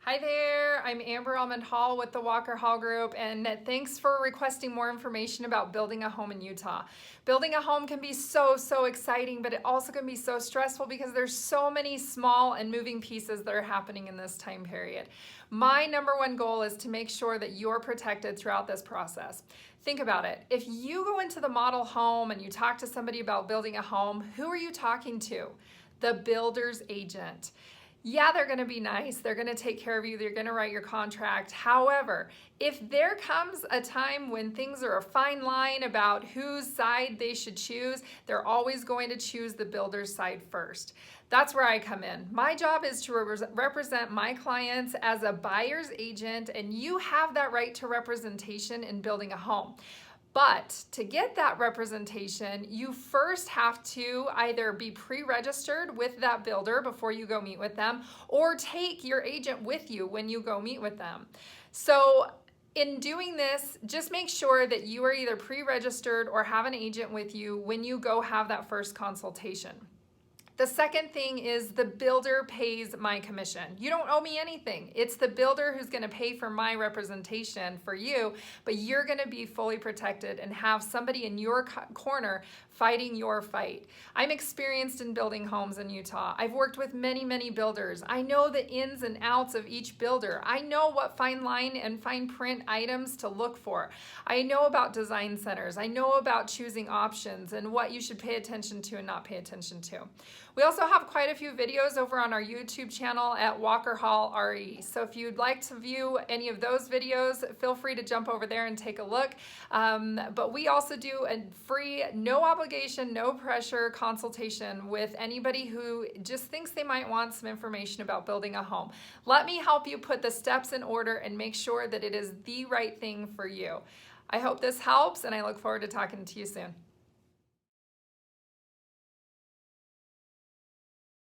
Hi there, I'm Amber Almond Hall with the Walker Hall Group, and thanks for requesting more information about building a home in Utah. Building a home can be so exciting, but it also can be so stressful because there's so many small and moving pieces that are happening in this time period. My number one goal is to make sure that you're protected throughout this process. Think about it. If you go into the model home and you talk to somebody about building a home, who are you talking to? The builder's agent. Yeah, they're going to be nice. They're going to take care of you. They're going to write your contract. However, if there comes a time when things are a fine line about whose side they should choose, they're always going to choose the builder's side first. That's where I come in. My job is to represent my clients as a buyer's agent, and you have that right to representation in building a home. But to get that representation, you first have to either be pre-registered with that builder before you go meet with them, or take your agent with you when you go meet with them. So in doing this, just make sure that you are either pre-registered or have an agent with you when you go have that first consultation. The second thing is the builder pays my commission. You don't owe me anything. It's the builder who's going to pay for my representation for you, but you're going to be fully protected and have somebody in your corner fighting your fight. I'm experienced in building homes in Utah. I've worked with many builders. I know the ins and outs of each builder. I know what fine line and fine print items to look for. I know about design centers. I know about choosing options and what you should pay attention to and not pay attention to. We also have quite a few videos over on our YouTube channel at Walker Hall RE. So if you'd like to view any of those videos, feel free to jump over there and take a look. But we also do a free, no obligation, no pressure consultation with anybody who just thinks they might want some information about building a home. Let me help you put the steps in order and make sure that it is the right thing for you. I hope this helps, and I look forward to talking to you soon.